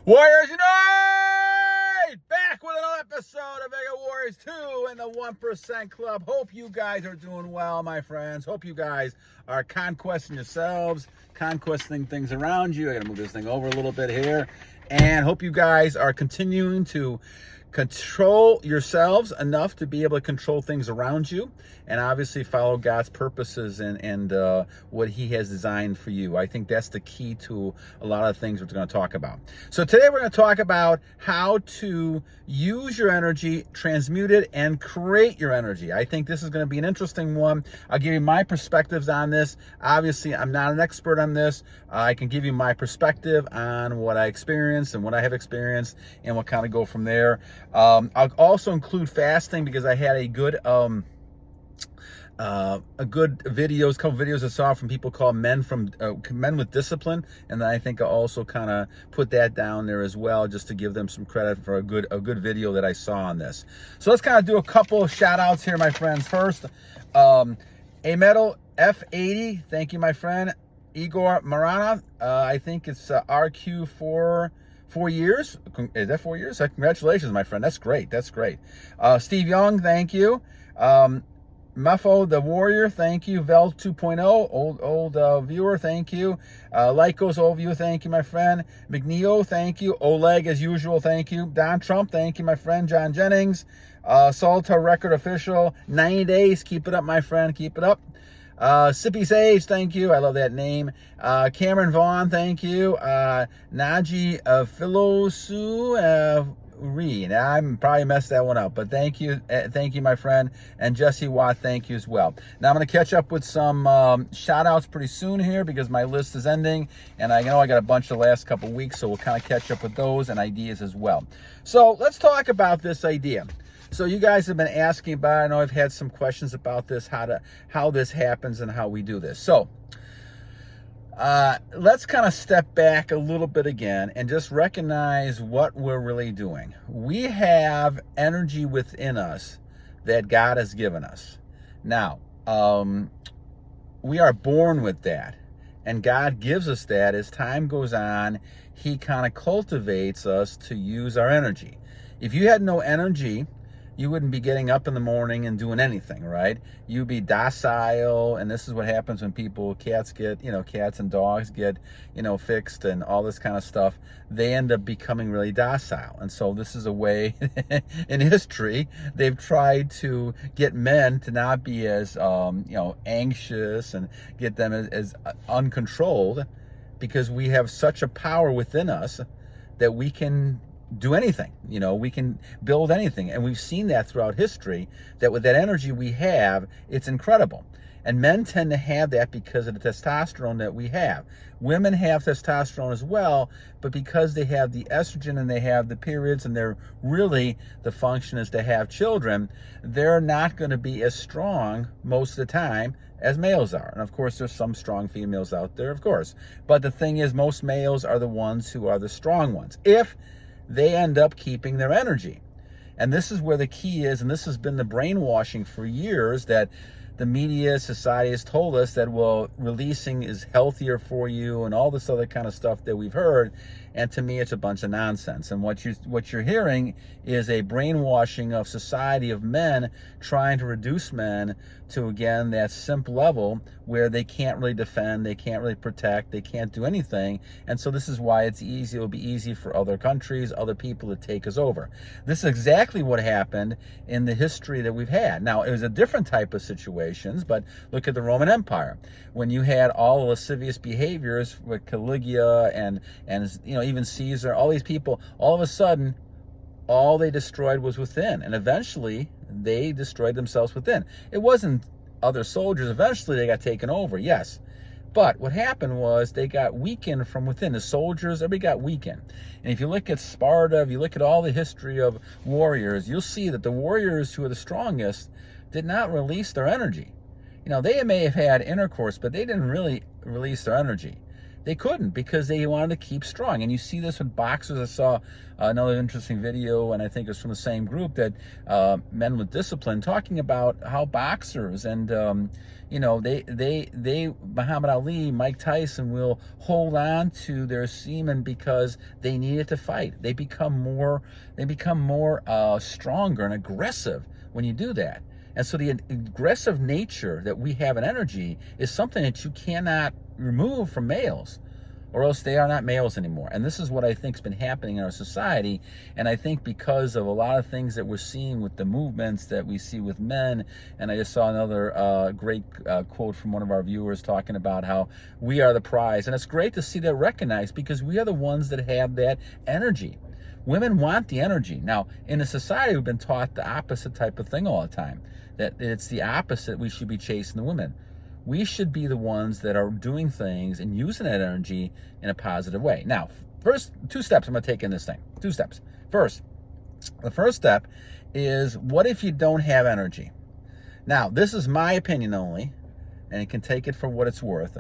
Warriors Unite! Back with another episode of Mega Warriors 2 in the 1% Club. Hope you guys are doing well, my friends. Hope you guys are conquesting yourselves, conquesting things around you. I gotta move this thing over a little bit here. And hope you guys are continuing to control yourselves enough to be able to control things around you, and obviously follow God's purposes and what He has designed for you. I think that's the key to a lot of things we're going to talk about. So today we're going to talk about how to use your energy, transmute it, and create your energy. I think this is going to be an interesting one. I'll give you my perspectives on this. Obviously, I'm not an expert on this. I can give you my perspective on what I experienced and what I have experienced, and we'll kind of go from there. I'll also include fasting because I had a good couple videos I saw from people called Men with Discipline, and then I think I'll also kind of put that down there as well, just to give them some credit for a good video that I saw on this. So let's kind of do a couple of shout outs here, my friends. First, Ametal F 80, thank you, my friend. Igor Mironov, I think it's RQ 4 years. Is that 4 years? Congratulations, my friend. That's great. That's great. Steve Jung, thank you. Mpho the Warrior, thank you. Vel 2.0, old viewer, thank you. Lykkos, old viewer, thank you, my friend. McNeho, thank you. Oleg, as usual, thank you. Don Trump, thank you, my friend. John Jennings. Solitaire Records official, 90 days. Keep it up, my friend. Keep it up. Sippy Saves, thank you. I love that name. Cameron Vaughn, thank you. NadjiblFilosofoorni. I probably messed that one up, but thank you, my friend. And Jessewatt, thank you as well. Now I'm going to catch up with some shout outs pretty soon here because my list is ending, and I know I got a bunch the last couple weeks, so we'll kind of catch up with those and ideas as well. So let's talk about this idea. So you guys have been asking about it. I know I've had some questions about this, how this happens and how we do this. So let's kind of step back a little bit again and just recognize what we're really doing. We have energy within us that God has given us. Now, we are born with that, and God gives us that. As time goes on, He kind of cultivates us to use our energy. If you had no energy, you wouldn't be getting up in the morning and doing anything, right? You'd be docile, and this is what happens when cats and dogs get, fixed and all this kind of stuff. They end up becoming really docile. And so this is a way in history they've tried to get men to not be as, anxious and get them as uncontrolled, because we have such a power within us that we can do anything. We can build anything, and we've seen that throughout history, that with that energy we have, it's incredible. And men tend to have that because of the testosterone that we have. Women have testosterone as well, but because they have the estrogen and they have the periods, and they're really, the function is to have children, they're not going to be as strong most of the time as males are. And of course, there's some strong females out there, of course. But the thing is, most males are the ones who are the strong ones, if they end up keeping their energy. And this is where the key is, and this has been the brainwashing for years, that the media, society has told us that, well, releasing is healthier for you and all this other kind of stuff that we've heard. And to me, it's a bunch of nonsense. And what you're hearing is a brainwashing of society, of men trying to reduce men to, again, that simp level where they can't really defend, they can't really protect, they can't do anything. And so this is why it'll be easy for other countries, other people to take us over. This is exactly what happened in the history that we've had. Now, it was a different type of situations, but look at the Roman Empire. When you had all the lascivious behaviors with Caligula and even Caesar, all these people, all of a sudden, all they destroyed was within. And eventually, they destroyed themselves within. It wasn't other soldiers. Eventually, they got taken over, yes. But what happened was they got weakened from within. The soldiers, everybody got weakened. And if you look at Sparta, if you look at all the history of warriors, you'll see that the warriors who are the strongest did not release their energy. They may have had intercourse, but they didn't really release their energy, They couldn't, because they wanted to keep strong. And you see this with boxers. I saw another interesting video, and I think it's from the same group, that Men with Discipline, talking about how boxers and they Muhammad Ali, Mike Tyson will hold on to their semen because they need it to fight. They become more stronger and aggressive when you do that. And so the aggressive nature that we have in energy is something that you cannot remove from males, or else they are not males anymore. And this is what I think has been happening in our society. And I think because of a lot of things that we're seeing with the movements that we see with men, and I just saw another great quote from one of our viewers talking about how we are the prize. And it's great to see that recognized, because we are the ones that have that energy. Women want the energy. Now, in a society, we've been taught the opposite type of thing all the time, that it's the opposite. We should be chasing the women. We should be the ones that are doing things and using that energy in a positive way. Now, first, 2 steps I'm going to take in this thing. 2 steps. First, the first step is, what if you don't have energy? Now, this is my opinion only, and you can take it for what it's worth.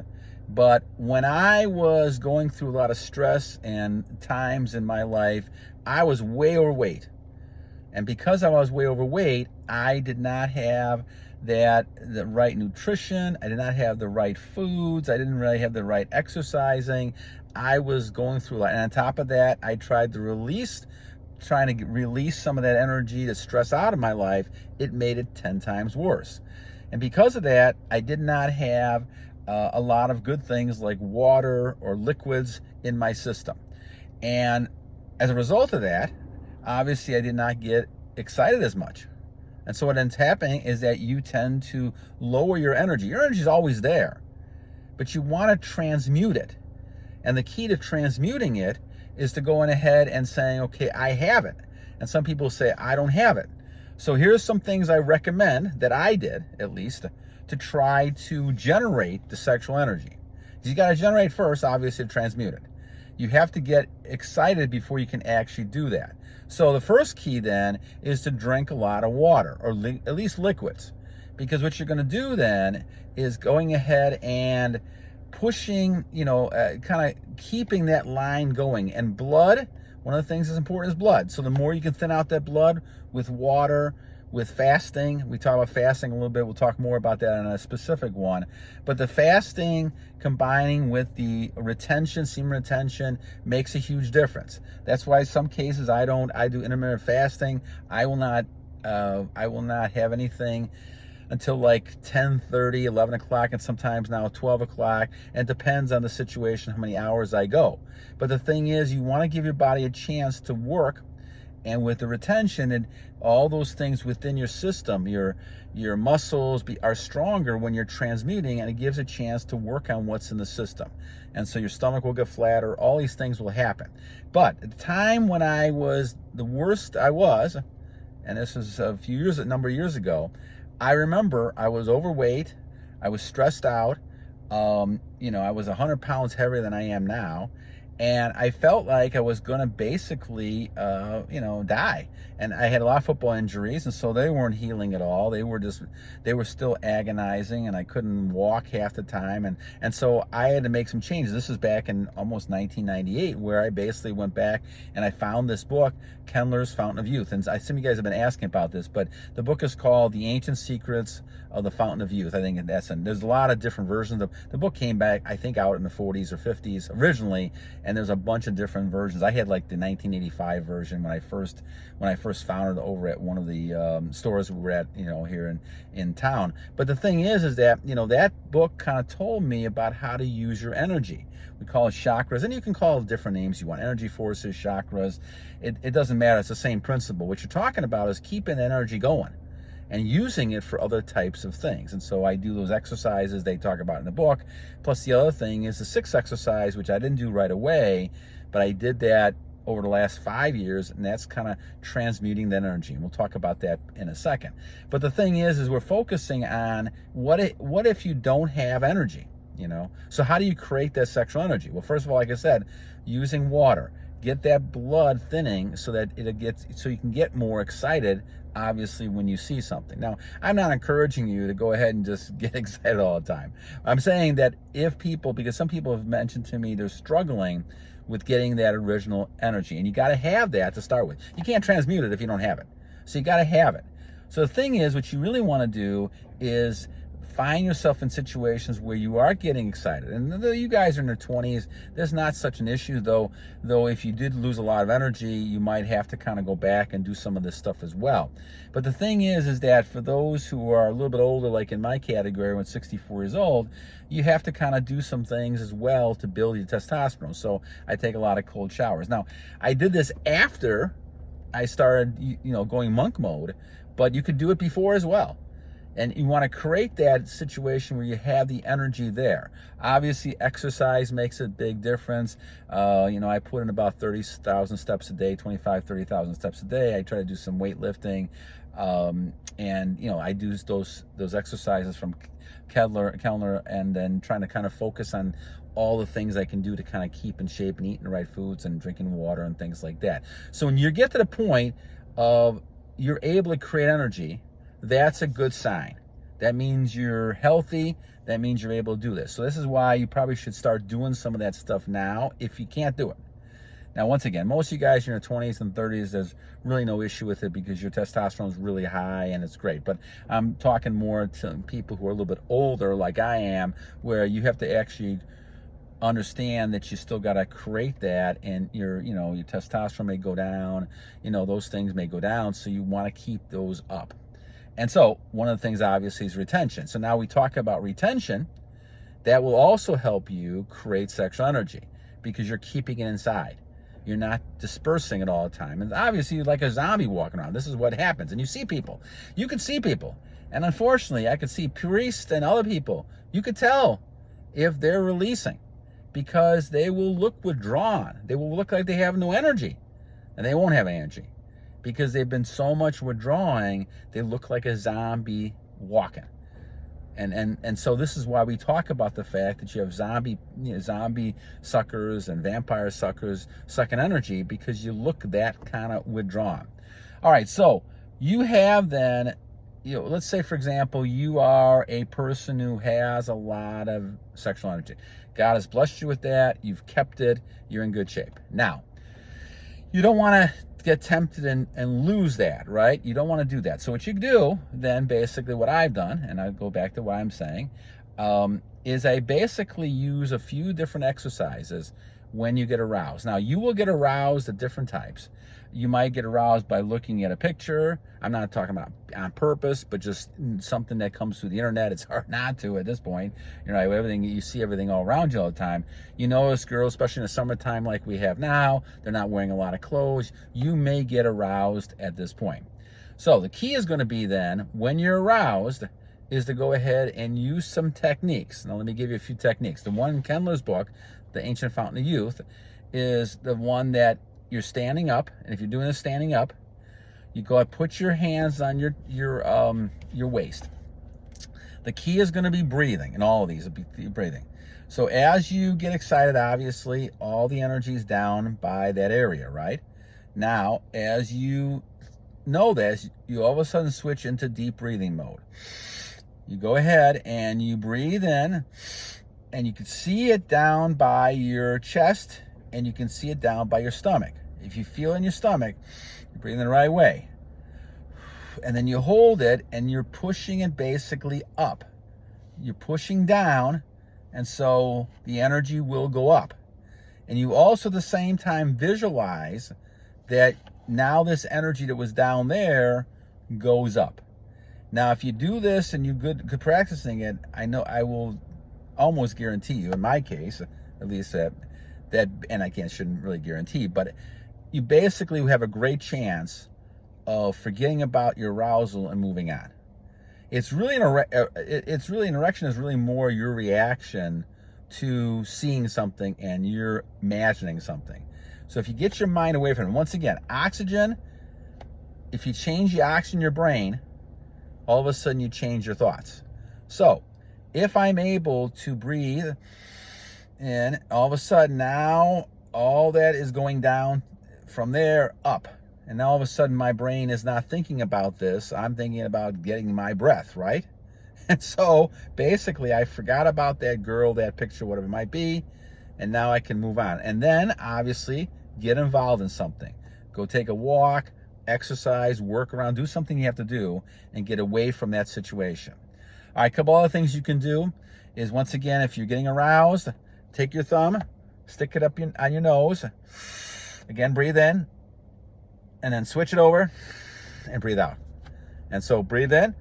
But when I was going through a lot of stress and times in my life, I was way overweight. And because I was way overweight, I did not have the right nutrition. I did not have the right foods. I didn't really have the right exercising. I was going through a lot. And on top of that, I tried to release some of that energy, the stress out of my life. It made it 10 times worse. And because of that, I did not have a lot of good things like water or liquids in my system. And as a result of that, obviously I did not get excited as much. And so what ends happening is that you tend to lower your energy. Your energy is always there, but you want to transmute it. And the key to transmuting it is to go in ahead and saying, okay, I have it. And some people say, I don't have it. So here's some things I recommend, that I did at least, to try to generate the sexual energy. You got to generate first, obviously, to transmute it. You have to get excited before you can actually do that. So the first key then is to drink a lot of water, or at least liquids. Because what you're going to do then is going ahead and pushing, kind of keeping that line going. And blood, one of the things that's important is blood. So the more you can thin out that blood with water, with fasting. We talk about fasting a little bit. We'll talk more about that in a specific one. But the fasting combining with the retention, semen retention, makes a huge difference. That's why some cases I do intermittent fasting. I will not have anything until like 10:30, 11 o'clock, and sometimes now 12 o'clock. And it depends on the situation, how many hours I go. But the thing is, you want to give your body a chance to work. And with the retention and all those things within your system, your muscles are stronger when you're transmuting, and it gives a chance to work on what's in the system. And so your stomach will get flatter. All these things will happen. But at the time when I was the worst I was, and this was a number of years ago, I remember I was overweight. I was stressed out. I was 100 pounds heavier than I am now. And I felt like I was going to basically, die. And I had a lot of football injuries, and so they weren't healing at all. They were still agonizing, and I couldn't walk half the time. And so I had to make some changes. This is back in almost 1998, where I basically went back and I found this book, Kendler's Fountain of Youth. And some of you guys have been asking about this, but the book is called The Ancient Secrets of the Fountain of Youth. I think there's a lot of different versions. The book came back, I think, out in the 40s or 50s originally, and there's a bunch of different versions. I had like the 1985 version when I first found it over at one of the stores we were at, here in town. But the thing is that, that book kind of told me about how to use your energy. We call it chakras, and you can call it different names you want. Energy forces, chakras. It doesn't matter. It's the same principle. What you're talking about is keeping energy going and using it for other types of things. And so I do those exercises they talk about in the book. Plus the other thing is the 6 exercise, which I didn't do right away, but I did that over the last 5 years, and that's kind of transmuting that energy. And we'll talk about that in a second. But the thing is we're focusing on what if you don't have energy, So how do you create that sexual energy? Well, first of all, like I said, using water. get that blood thinning so that so you can get more excited, obviously, when you see something. Now, I'm not encouraging you to go ahead and just get excited all the time. I'm saying that if people, because some people have mentioned to me they're struggling with getting that original energy, and you got to have that to start with. You can't transmute it if you don't have it. So you got to have it. So the thing is, what you really want to do is find yourself in situations where you are getting excited. And though you guys are in your 20s, there's not such an issue, though if you did lose a lot of energy, you might have to kind of go back and do some of this stuff as well. But the thing is that for those who are a little bit older, like in my category, when 64 years old, you have to kind of do some things as well to build your testosterone. So I take a lot of cold showers. Now, I did this after I started, going monk mode, but you could do it before as well. And you want to create that situation where you have the energy there. Obviously, exercise makes a big difference. I put in about 30,000 steps a day, 30,000 steps a day. I try to do some weightlifting. And I do those exercises from Kellner, and then trying to kind of focus on all the things I can do to kind of keep in shape and eating the right foods and drinking water and things like that. So when you get to the point of you're able to create energy, that's a good sign. That means you're healthy. That means you're able to do this. So this is why you probably should start doing some of that stuff now if you can't do it. Now, once again, most of you guys in your 20s and 30s, there's really no issue with it because your testosterone is really high and it's great. But I'm talking more to people who are a little bit older, like I am, where you have to actually understand that you still got to create that, and your testosterone may go down, those things may go down, so you want to keep those up. And so one of the things obviously is retention. So now we talk about retention. That will also help you create sexual energy because you're keeping it inside. You're not dispersing it all the time. And obviously you're like a zombie walking around. This is what happens. And you see people. You can see people. And unfortunately, I could see priests and other people. You could tell if they're releasing because they will look withdrawn. They will look like they have no energy. And they won't have energy. Because they've been so much withdrawing, they look like a zombie walking. And so this is why we talk about the fact that you have zombie suckers and vampire suckers sucking energy, because you look that kind of withdrawn. All right, so you have then, let's say, for example, you are a person who has a lot of sexual energy. God has blessed you with that. You've kept it. You're in good shape. Now, you don't want to get tempted and lose that, right? You don't want to do that. So what you do then, basically what I've done, and I go back to what I'm saying, is I basically use a few different exercises when you get aroused. Now, you will get aroused at different types. You might get aroused by looking at a picture. I'm not talking about on purpose, but just something that comes through the internet. It's hard not to at this point. You see everything all around you all the time. You notice girls, especially in the summertime like we have now, they're not wearing a lot of clothes. You may get aroused at this point. So the key is going to be then, when you're aroused, is to go ahead and use some techniques. Now, let me give you a few techniques. The one in Kendler's book, The Ancient Fountain of Youth, is the one that you're standing up, and if you're doing this standing up, you go and put your hands on your waist. The key is going to be breathing, and all of these will be breathing. So as you get excited, obviously, all the energy is down by that area, right? Now, as you know this, you all of a sudden switch into deep breathing mode. You go ahead and you breathe in, and you can see it down by your chest, and you can see it down by your stomach. If you feel in your stomach, you're breathing the right way. And then you hold it, and you're pushing it basically up. You're pushing down, and so the energy will go up. And you also, at the same time, visualize that now this energy that was down there goes up. Now, if you do this and you're good practicing it, I will almost guarantee you, in my case, at least that, and I shouldn't really guarantee, but you basically have a great chance of forgetting about your arousal and moving on. It's really an erection is really more your reaction to seeing something and you're imagining something. So if you get your mind away from it, once again, oxygen, if you change the oxygen in your brain, all of a sudden you change your thoughts. So if I'm able to breathe in, all of a sudden now all that is going down from there up. And now all of a sudden my brain is not thinking about this. I'm thinking about getting my breath, right? And so basically I forgot about that girl, that picture, whatever it might be, and now I can move on. And then obviously get involved in something. Go take a walk, exercise, work around, do something you have to do and get away from that situation. All right, a couple other things you can do is, once again, if you're getting aroused, take your thumb, stick it up on your nose. Again, breathe in, and then switch it over and breathe out. And so breathe in,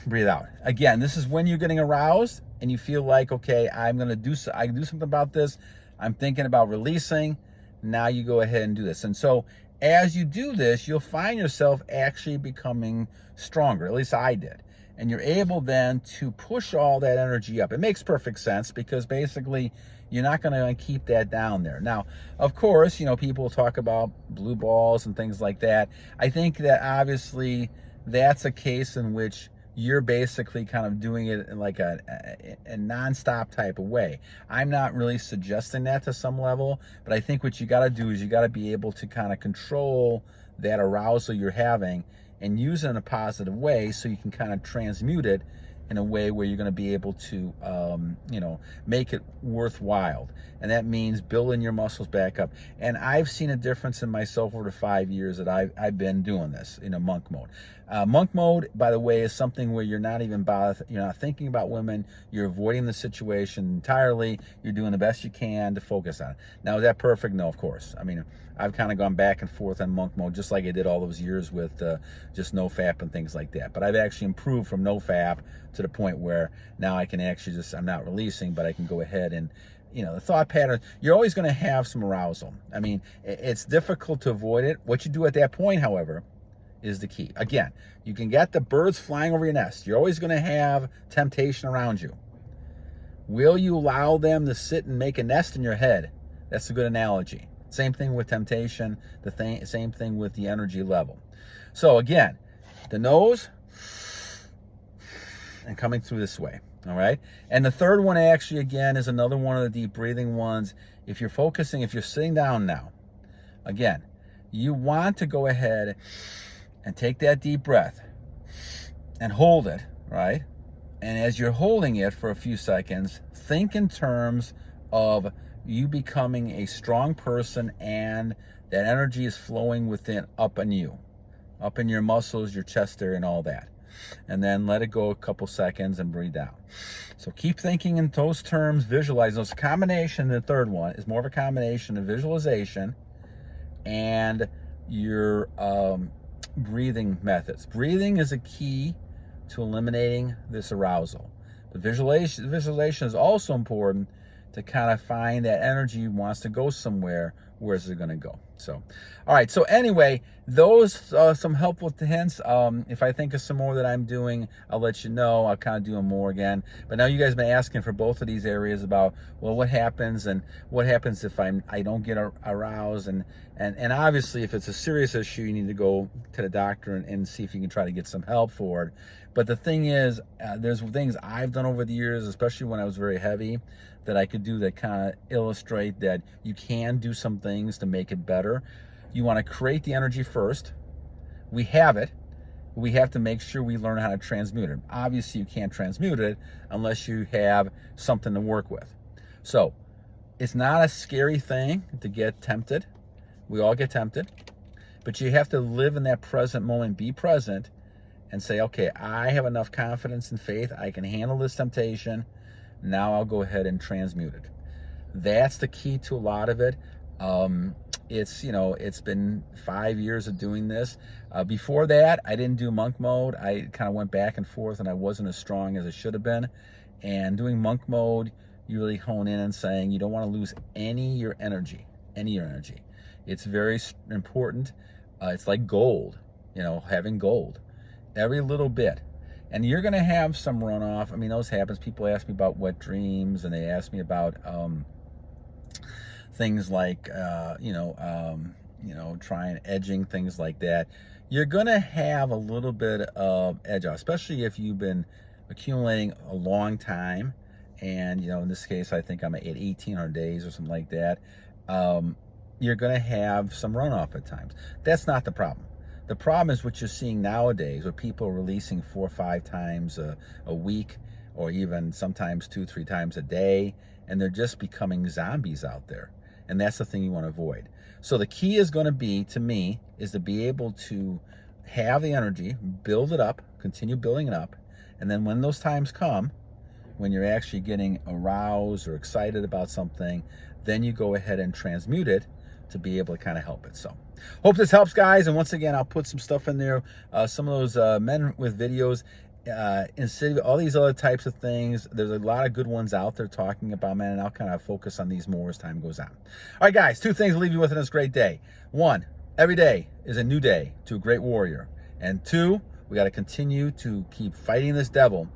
breathe out. Again, this is when you're getting aroused and you feel like, okay, I can do something about this. I'm thinking about releasing. Now you go ahead and do this. And so as you do this, you'll find yourself actually becoming stronger. At least I did. And you're able then to push all that energy up. It makes perfect sense because basically you're not going to keep that down there. Now, of course, you know, people talk about blue balls and things like that. I think that obviously that's a case in which you're basically kind of doing it in like a nonstop type of way. I'm not really suggesting that to some level, but I think what you got to do is you got to be able to kind of control that arousal you're having and use it in a positive way so you can kind of transmute it in a way where you're going to be able to, you know, make it worthwhile. And that means building your muscles back up. And I've seen a difference in myself over the 5 years that I've been doing this in a monk mode. Monk mode, by the way, is something where you're not even you're not thinking about women. You're avoiding the situation entirely. You're doing the best you can to focus on it. Now, is that perfect? No, of course. I mean, I've kind of gone back and forth on monk mode, just like I did all those years with just NoFap and things like that. But I've actually improved from NoFap to the point where now I can actually I'm not releasing, but I can go ahead and, you know, the thought pattern, you're always going to have some arousal. I mean, it's difficult to avoid it. What you do at that point, however, is the key. Again, you can get the birds flying over your nest. You're always going to have temptation around you. Will you allow them to sit and make a nest in your head? That's a good analogy. Same thing with temptation, same thing with the energy level. So again, the nose and coming through this way, all right? And the third one actually, again, is another one of the deep breathing ones. If you're focusing, if you're sitting down now, again, you want to go ahead and take that deep breath and hold it, right? And as you're holding it for a few seconds, think in terms of you becoming a strong person and that energy is flowing within, up in you, up in your muscles, your chest area and all that. And then let it go a couple seconds and breathe out. So keep thinking in those terms, visualize those. Combination, the third one is more of a combination of visualization and your breathing methods. Breathing is a key to eliminating this arousal. But visualization is also important to kind of find that energy wants to go somewhere. Where's it going to go? So, all right. So anyway, those are some helpful hints. If I think of some more that I'm doing, I'll let you know. I'll kind of do them more again. But now you guys have been asking for both of these areas about, well, what happens and what happens if I don't get aroused, and obviously if it's a serious issue, you need to go to the doctor and see if you can try to get some help for it. But the thing is, there's things I've done over the years, especially when I was very heavy, that I could do that kind of illustrate that you can do some things to make it better. You want to create the energy first. We have it. We have to make sure we learn how to transmute it. Obviously, you can't transmute it unless you have something to work with. So it's not a scary thing to get tempted. We all get tempted. But you have to live in that present moment, be present, and say, okay, I have enough confidence and faith. I can handle this temptation. Now I'll go ahead and transmute it. That's the key to a lot of it. It's been 5 years of doing this. Before that, I didn't do monk mode. I kind of went back and forth, and I wasn't as strong as I should have been. And doing monk mode, you really hone in and saying you don't want to lose any of your energy. It's very important. It's like gold, having gold. Every little bit. And you're going to have some runoff. I mean, those happens. People ask me about wet dreams, and they ask me about things like, trying edging, things like that. You're going to have a little bit of edge out, especially if you've been accumulating a long time and you know, in this case, I think I'm at 1,800 days or something like that, you're going to have some runoff at times. That's not the problem. The problem is what you're seeing nowadays, where people are releasing 4 or 5 times a week, or even sometimes 2 or 3 times a day, and they're just becoming zombies out there. And that's the thing you want to avoid. So the key is going to be, to me, is to be able to have the energy, build it up, continue building it up, and then when those times come, when you're actually getting aroused or excited about something, then you go ahead and transmute it to be able to kind of help it. So hope this helps, guys. And once again, I'll put some stuff in there, some of those men with videos, instead of all these other types of things. There's a lot of good ones out there talking about, man, and I'll kind of focus on these more as time goes on. All right, guys, 2 things to leave you with in this great day. 1, every day is a new day to a great warrior. And 2, we got to continue to keep fighting this devil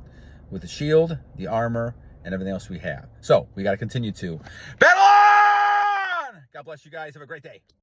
with the shield, the armor, and everything else we have. So we got to continue to battle on! God bless you guys. Have a great day.